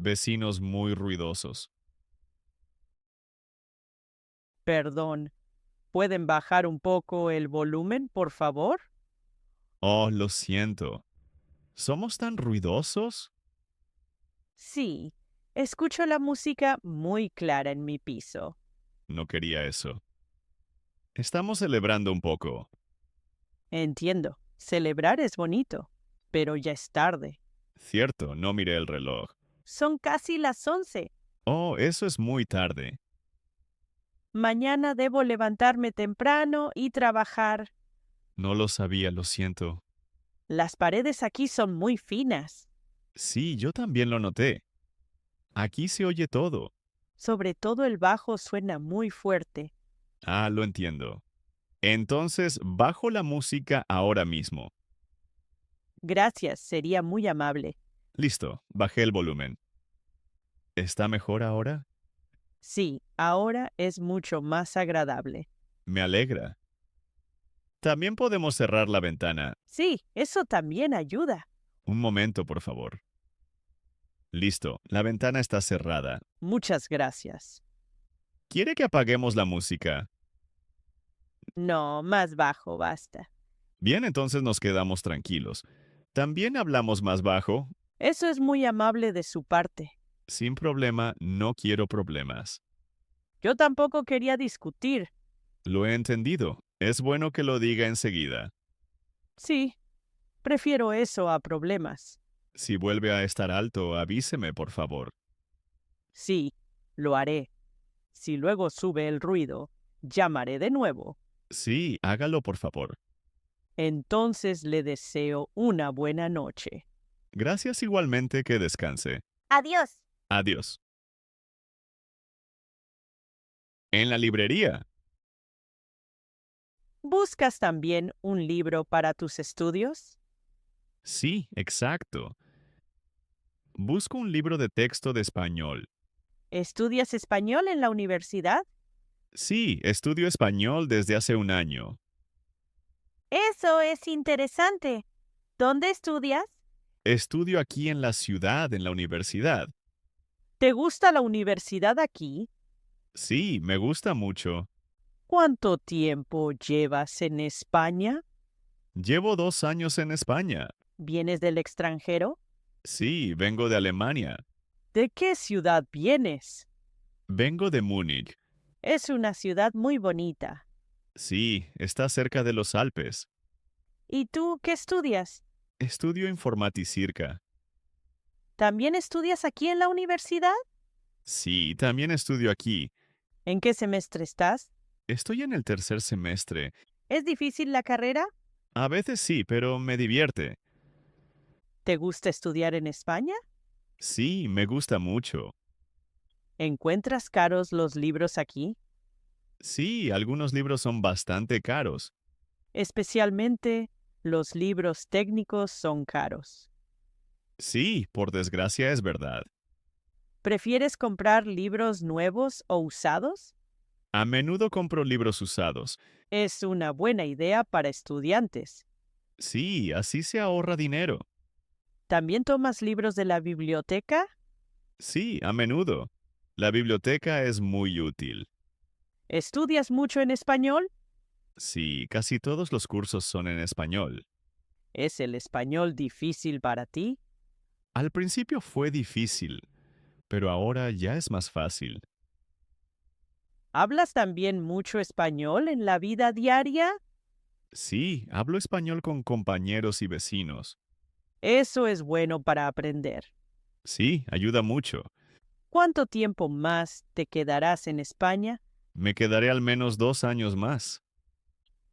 Vecinos muy ruidosos. Perdón, ¿pueden bajar un poco el volumen, por favor? Oh, lo siento. ¿Somos tan ruidosos? Sí, escucho la música muy clara en mi piso. No quería eso. Estamos celebrando un poco. Entiendo, celebrar es bonito, pero ya es tarde. Cierto, no miré el reloj. Son casi las 11. Oh, eso es muy tarde. Mañana debo levantarme temprano y trabajar. No lo sabía, lo siento. Las paredes aquí son muy finas, Sí, yo también lo noté. Aquí se oye todo. sobre todo el bajo suena muy fuerte. Ah, lo entiendo. Entonces, bajo la música ahora mismo. Gracias, sería muy amable. Listo, bajé el volumen. ¿Está mejor ahora? Sí, ahora es mucho más agradable. Me alegra. También podemos cerrar la ventana. Sí, eso también ayuda. Un momento, por favor. Listo, la ventana está cerrada. Muchas gracias. ¿Quiere que apaguemos la música? No, más bajo, basta. Bien, entonces nos quedamos tranquilos. También hablamos más bajo. Eso es muy amable de su parte. Sin problema, no quiero problemas. Yo tampoco quería discutir. Lo he entendido. Es bueno que lo diga enseguida. Sí, prefiero eso a problemas. Si vuelve a estar alto, avíseme, por favor. Sí, lo haré. Si luego sube el ruido, llamaré de nuevo. Sí, hágalo, por favor. Entonces le deseo una buena noche. Gracias igualmente, que descanse. Adiós. Adiós. En la librería. ¿Buscas también un libro para tus estudios? Sí, exacto. Busco un libro de texto de español. ¿Estudias español en la universidad? Sí, estudio español desde hace un año. Eso es interesante. ¿Dónde estudias? Estudio aquí en la ciudad, en la universidad. ¿Te gusta la universidad aquí? Sí, me gusta mucho. ¿Cuánto tiempo llevas en España? Llevo 2 años en España. ¿Vienes del extranjero? Sí, vengo de Alemania. ¿De qué ciudad vienes? Vengo de Múnich. Es una ciudad muy bonita. Sí, está cerca de los Alpes. ¿Y tú qué estudias? Estudio Informaticirca. ¿También estudias aquí en la universidad? Sí, también estudio aquí. ¿En qué semestre estás? Estoy en el tercer semestre. ¿Es difícil la carrera? A veces sí, pero me divierte. ¿Te gusta estudiar en España? Sí, me gusta mucho. ¿Encuentras caros los libros aquí? Sí, algunos libros son bastante caros. Especialmente los libros técnicos son caros. Sí, por desgracia es verdad. ¿Prefieres comprar libros nuevos o usados? A menudo compro libros usados. Es una buena idea para estudiantes. Sí, así se ahorra dinero. ¿También tomas libros de la biblioteca? Sí, a menudo. La biblioteca es muy útil. ¿Estudias mucho en español? Sí, casi todos los cursos son en español. ¿Es el español difícil para ti? Al principio fue difícil, pero ahora ya es más fácil. ¿Hablas también mucho español en la vida diaria? Sí, hablo español con compañeros y vecinos. Eso es bueno para aprender. Sí, ayuda mucho. ¿Cuánto tiempo más te quedarás en España? Me quedaré al menos 2 años más.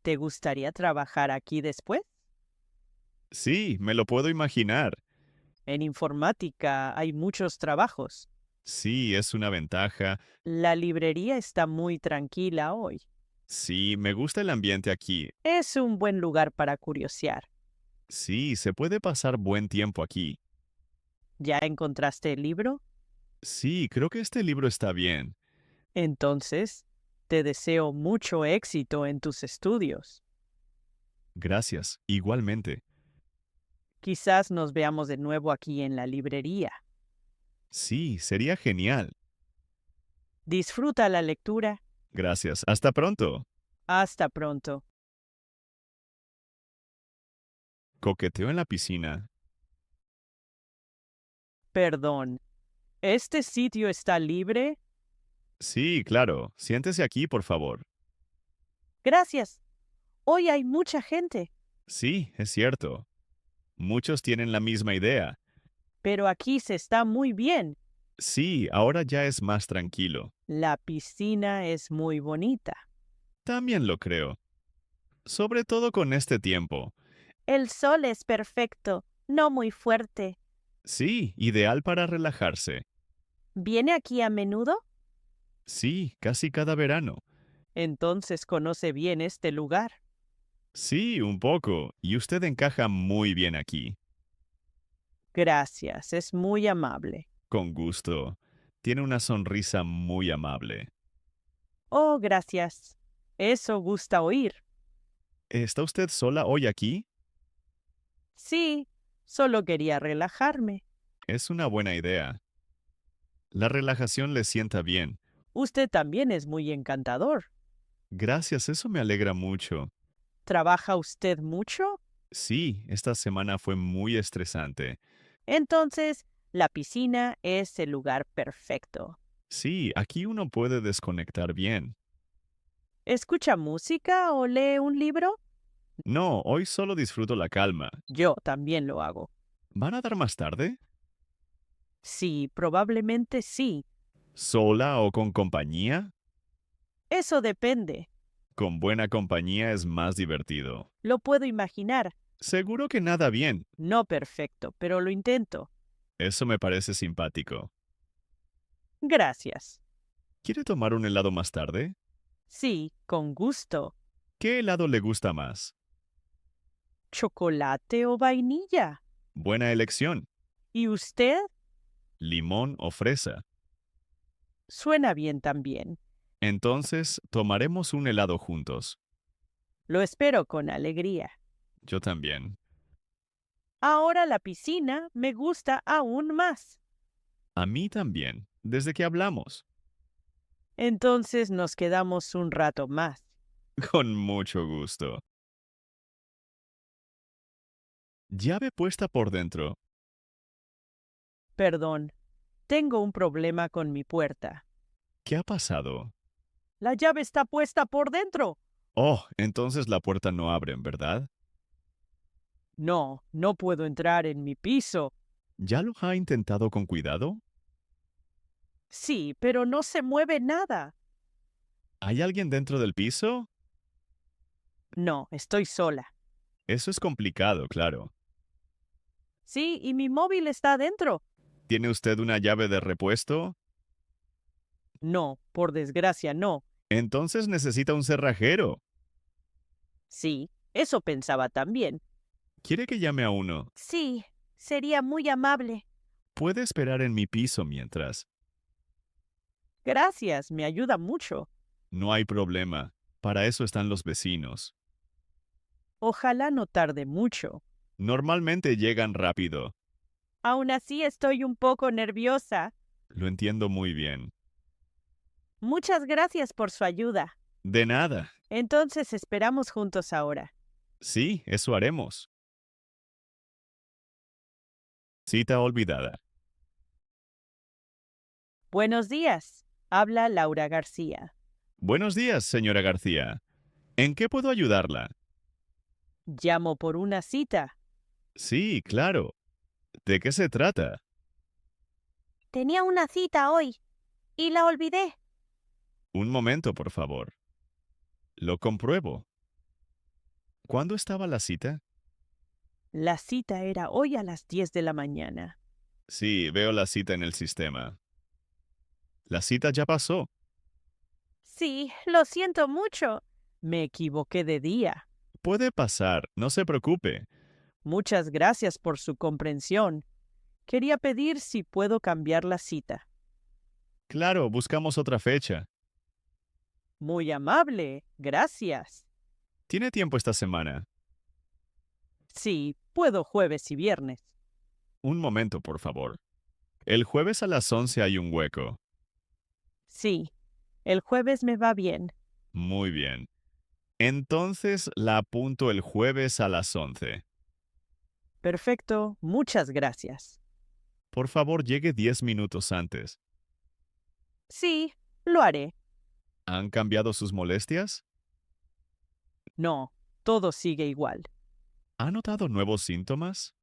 ¿Te gustaría trabajar aquí después? Sí, me lo puedo imaginar. En informática hay muchos trabajos. Sí, es una ventaja. La librería está muy tranquila hoy. Sí, me gusta el ambiente aquí. Es un buen lugar para curiosear. Sí, se puede pasar buen tiempo aquí. ¿Ya encontraste el libro? Sí, creo que este libro está bien. Entonces, te deseo mucho éxito en tus estudios. Gracias, igualmente. Quizás nos veamos de nuevo aquí en la librería. Sí, sería genial. Disfruta la lectura. Gracias. Hasta pronto. Hasta pronto. Coqueteo en la piscina. Perdón. ¿Este sitio está libre? Sí, claro. Siéntese aquí, por favor. Gracias. Hoy hay mucha gente, Sí, es cierto. Muchos tienen la misma idea. pero aquí se está muy bien. Sí, ahora ya es más tranquilo. La piscina es muy bonita. También lo creo. Sobre todo con este tiempo. El sol es perfecto, no muy fuerte. Sí, ideal para relajarse. ¿Viene aquí a menudo? Sí, casi cada verano. Entonces conoce bien este lugar. Sí, un poco. Y usted encaja muy bien aquí. Gracias, es muy amable. Con gusto. Tiene una sonrisa muy amable. Oh, gracias. Eso gusta oír. ¿Está usted sola hoy aquí? Sí, solo quería relajarme. Es una buena idea. La relajación le sienta bien. Usted también es muy encantador. Gracias, eso me alegra mucho. ¿Trabaja usted mucho? Sí, esta semana fue muy estresante. Entonces, la piscina es el lugar perfecto. Sí, aquí uno puede desconectar bien. ¿Escucha música o lee un libro? No, hoy solo disfruto la calma. Yo también lo hago. ¿Van a dar más tarde? Sí, probablemente sí. ¿Sola o con compañía? Eso depende. Con buena compañía es más divertido. Lo puedo imaginar. Seguro que nada bien. No perfecto, pero lo intento. Eso me parece simpático. Gracias. ¿Quiere tomar un helado más tarde? Sí, con gusto. ¿Qué helado le gusta más? ¿Chocolate o vainilla? Buena elección. ¿Y usted? ¿Limón o fresa? Suena bien también. Entonces, tomaremos un helado juntos. Lo espero con alegría. Yo también. Ahora la piscina me gusta aún más. A mí también, desde que hablamos. Entonces nos quedamos un rato más. Con mucho gusto. Llave puesta por dentro. Perdón, tengo un problema con mi puerta. ¿Qué ha pasado? La llave está puesta por dentro. Oh, entonces la puerta no abre, ¿verdad? No, no puedo entrar en mi piso. ¿Ya lo ha intentado con cuidado? Sí, pero no se mueve nada. ¿Hay alguien dentro del piso? No, estoy sola. Eso es complicado, claro. Sí, y mi móvil está adentro. ¿Tiene usted una llave de repuesto? No, por desgracia no. Entonces necesita un cerrajero. Sí, eso pensaba también. ¿Quiere que llame a uno? Sí, sería muy amable. Puede esperar en mi piso mientras. Gracias, me ayuda mucho. No hay problema. Para eso están los vecinos. Ojalá no tarde mucho. Normalmente llegan rápido. Aún así estoy un poco nerviosa. Lo entiendo muy bien. Muchas gracias por su ayuda. De nada. Entonces esperamos juntos ahora. Sí, eso haremos. Cita olvidada. Buenos días. Habla Laura García. Buenos días, señora García. ¿En qué puedo ayudarla? Llamo por una cita. Sí, claro. ¿De qué se trata? Tenía una cita hoy y la olvidé. Un momento, por favor. Lo compruebo. ¿Cuándo estaba la cita? La cita era hoy a las 10 de la mañana. Sí, veo la cita en el sistema. La cita ya pasó. Sí, lo siento mucho. Me equivoqué de día. Puede pasar, no se preocupe. Muchas gracias por su comprensión. Quería pedir si puedo cambiar la cita. Claro, buscamos otra fecha. Muy amable. Gracias. ¿Tiene tiempo esta semana? Sí, puedo jueves y viernes. Un momento, por favor. El jueves a las 11 hay un hueco. Sí, el jueves me va bien. Muy bien. Entonces la apunto el jueves a las 11. Perfecto, muchas gracias. Por favor, llegue 10 minutos antes. Sí, lo haré. ¿Han cambiado sus molestias? No, todo sigue igual. ¿Ha notado nuevos síntomas?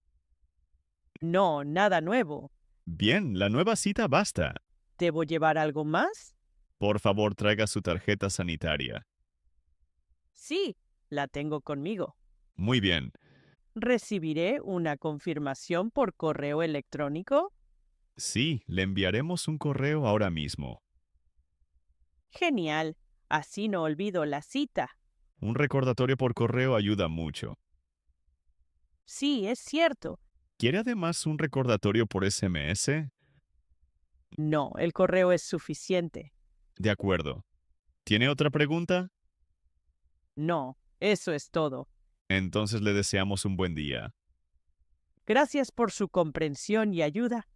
No, nada nuevo. Bien, la nueva cita basta. ¿Debo llevar algo más? Por favor, traiga su tarjeta sanitaria. Sí, la tengo conmigo. Muy bien. ¿Recibiré una confirmación por correo electrónico? Sí, le enviaremos un correo ahora mismo. Genial, así no olvido la cita. Un recordatorio por correo ayuda mucho. Sí, es cierto. ¿Quiere además un recordatorio por SMS? No, el correo es suficiente. De acuerdo. ¿Tiene otra pregunta? No, eso es todo. Entonces le deseamos un buen día. Gracias por su comprensión y ayuda.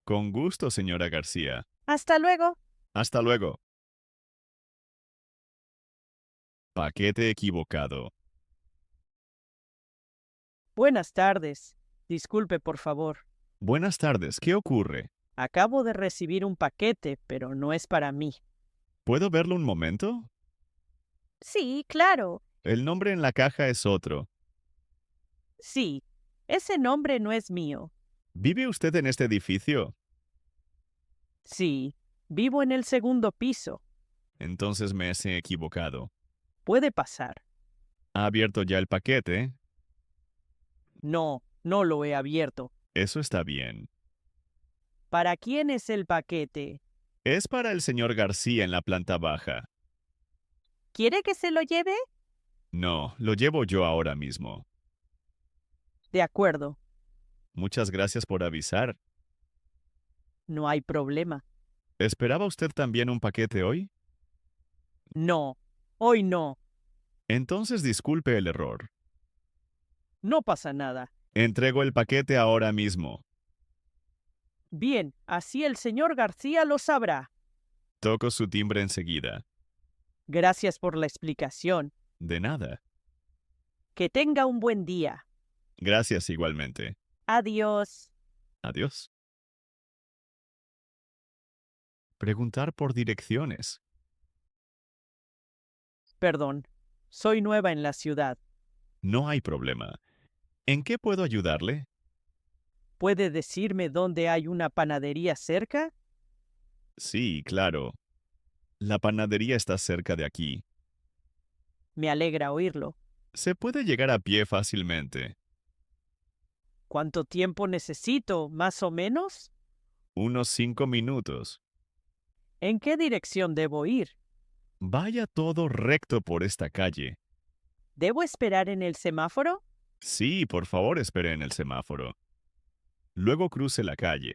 Con gusto, señora García. Hasta luego. Hasta luego. Paquete equivocado. Buenas tardes. Disculpe, por favor. Buenas tardes, ¿qué ocurre? Acabo de recibir un paquete, pero no es para mí. ¿Puedo verlo un momento? Sí, claro. El nombre en la caja es otro. Sí, ese nombre no es mío. ¿Vive usted en este edificio? Sí, vivo en el segundo piso. Entonces me he equivocado. Puede pasar. ¿Ha abierto ya el paquete? No, no lo he abierto. Eso está bien. ¿Para quién es el paquete? Es para el señor García en la planta baja. ¿Quiere que se lo lleve? No, lo llevo yo ahora mismo. De acuerdo, Muchas gracias por avisar. no hay problema. ¿Esperaba usted también un paquete hoy? No, hoy no. Entonces disculpe el error. No pasa nada. Entrego el paquete ahora mismo. Bien, así el señor García lo sabrá. Toco su timbre enseguida. Gracias por la explicación. De nada. Que tenga un buen día. Gracias igualmente. Adiós. Adiós. Preguntar por direcciones. Perdón, soy nueva en la ciudad. No hay problema. ¿En qué puedo ayudarle? ¿Puede decirme dónde hay una panadería cerca? Sí, claro. La panadería está cerca de aquí. Me alegra oírlo. Se puede llegar a pie fácilmente. ¿Cuánto tiempo necesito, más o menos? Unos 5 minutos. ¿En qué dirección debo ir? Vaya todo recto por esta calle. ¿Debo esperar en el semáforo? Sí, por favor, espere en el semáforo. Luego cruce la calle.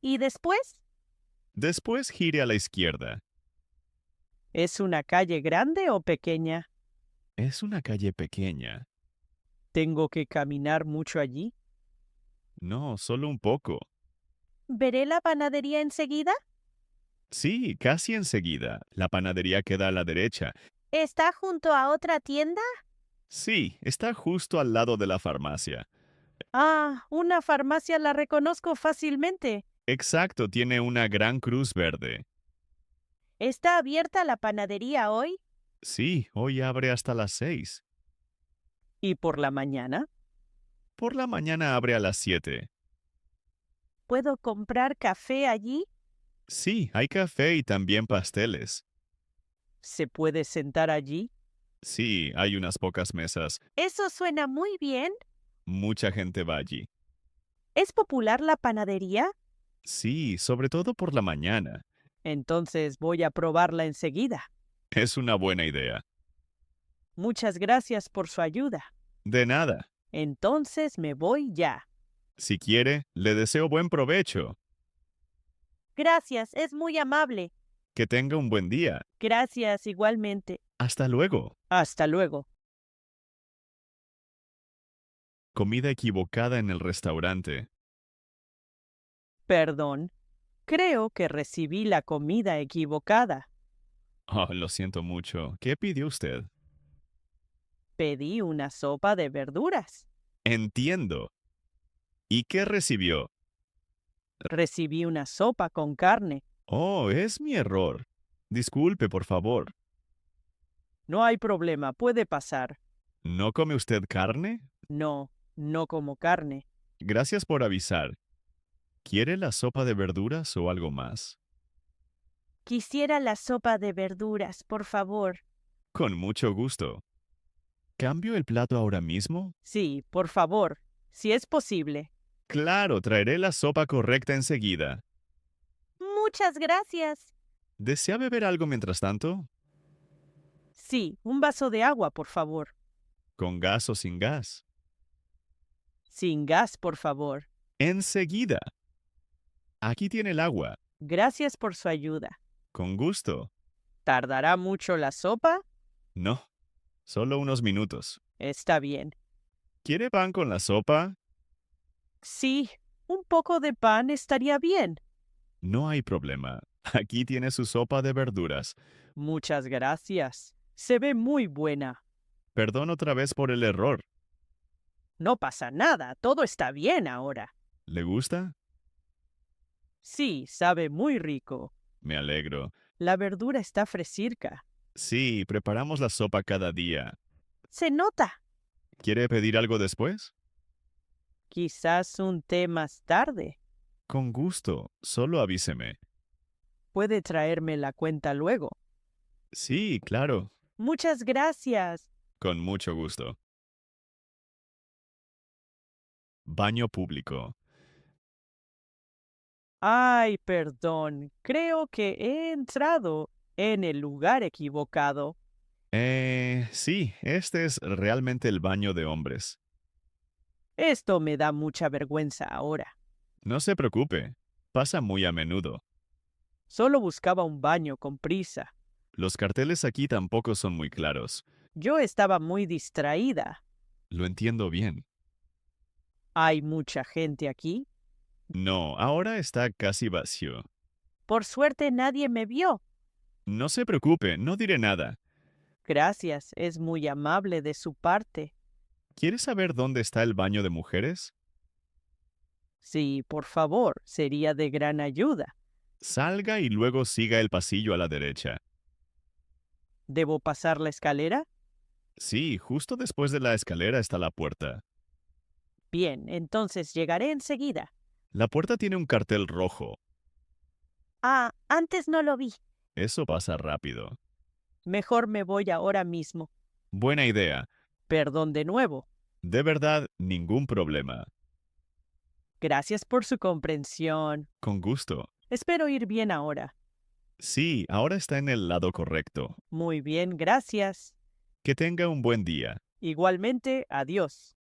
¿Y después? Después gire a la izquierda. ¿Es una calle grande o pequeña? Es una calle pequeña. ¿Tengo que caminar mucho allí? No, solo un poco. ¿Veré la panadería enseguida? Sí, casi enseguida. La panadería queda a la derecha. ¿Está junto a otra tienda? Sí, está justo al lado de la farmacia. Ah, una farmacia la reconozco fácilmente. Exacto, tiene una gran cruz verde. ¿Está abierta la panadería hoy? Sí, hoy abre hasta las 6. ¿Y por la mañana? Por la mañana abre a las 7. ¿Puedo comprar café allí? Sí, hay café y también pasteles. ¿Se puede sentar allí? Sí, hay unas pocas mesas. Eso suena muy bien. Mucha gente va allí. ¿Es popular la panadería? Sí, sobre todo por la mañana. Entonces voy a probarla enseguida. Es una buena idea. Muchas gracias por su ayuda. De nada. Entonces me voy ya. Si quiere, le deseo buen provecho. Gracias, es muy amable. Que tenga un buen día. Gracias igualmente. Hasta luego. Hasta luego. Comida equivocada en el restaurante. Perdón, creo que recibí la comida equivocada. Oh, lo siento mucho. ¿Qué pidió usted? Pedí una sopa de verduras. Entiendo. ¿Y qué recibió? Recibí una sopa con carne. Oh, es mi error. Disculpe, por favor. No hay problema, puede pasar. ¿No come usted carne? No, no como carne. Gracias por avisar. ¿Quiere la sopa de verduras o algo más? Quisiera la sopa de verduras, por favor. Con mucho gusto. ¿Cambio el plato ahora mismo? Sí, por favor, si es posible. Claro, traeré la sopa correcta enseguida. Muchas gracias. ¿Desea beber algo mientras tanto? Sí, un vaso de agua, por favor. ¿Con gas o sin gas? Sin gas, por favor. Enseguida. Aquí tiene el agua. Gracias por su ayuda. Con gusto. ¿Tardará mucho la sopa? No, solo unos minutos. Está bien. ¿Quiere pan con la sopa? Sí, un poco de pan estaría bien. No hay problema. Aquí tiene su sopa de verduras. Muchas gracias. Se ve muy buena. Perdón otra vez por el error. No pasa nada, todo está bien ahora. ¿Le gusta? Sí, sabe muy rico. Me alegro. La verdura está fresca. Sí, preparamos la sopa cada día. Se nota. ¿Quiere pedir algo después? Quizás un té más tarde. Con gusto, solo avíseme. Puede traerme la cuenta luego. Sí, claro, Muchas gracias. con mucho gusto. Baño público. Ay, perdón, creo que he entrado en el lugar equivocado. Sí, este es realmente el baño de hombres. Esto me da mucha vergüenza ahora. No se preocupe, pasa muy a menudo. Solo buscaba un baño con prisa. Los carteles aquí tampoco son muy claros. Yo estaba muy distraída. Lo entiendo bien. ¿Hay mucha gente aquí? No, ahora está casi vacío. Por suerte nadie me vio. No se preocupe, no diré nada. Gracias, es muy amable de su parte. ¿Quiere saber dónde está el baño de mujeres? Sí, por favor, sería de gran ayuda. Salga y luego siga el pasillo a la derecha. ¿Debo pasar la escalera? Sí, justo después de la escalera está la puerta. Bien, entonces llegaré enseguida. La puerta tiene un cartel rojo. Ah, antes no lo vi. Eso pasa rápido. Mejor me voy ahora mismo. Buena idea. Perdón de nuevo. De verdad, ningún problema. Gracias por su comprensión. Con gusto. Espero ir bien ahora. Sí, ahora está en el lado correcto. Muy bien, gracias. Que tenga un buen día. Igualmente, adiós.